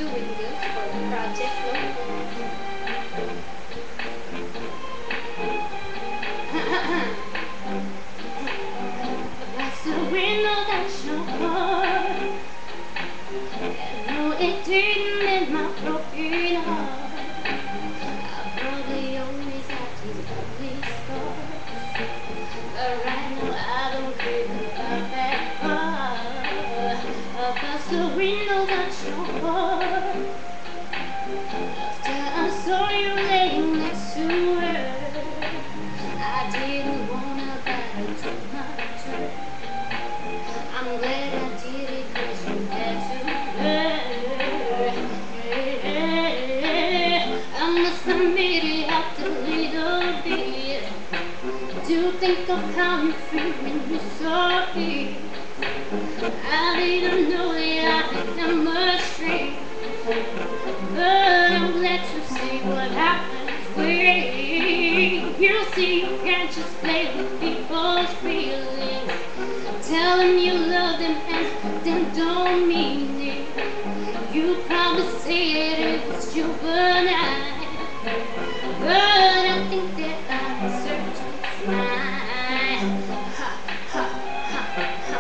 doing good for the project, look. That's the window that's your heart. No, it didn't mend my broken heart. I probably always had these ugly scars, but right now I don't care about that part. That's the window that's your heart. After I saw you laying next to her, I didn't wanna battle too much. I'm glad I did it 'cause you had to. I must admit it after a little bit. Do think of how you feel when you saw it. I didn't know that I had that much strength, but I'm glad to see what happens when you see you can't just play with people's feelings. Tell them you love them and then don't mean it. You probably say it if it's you, but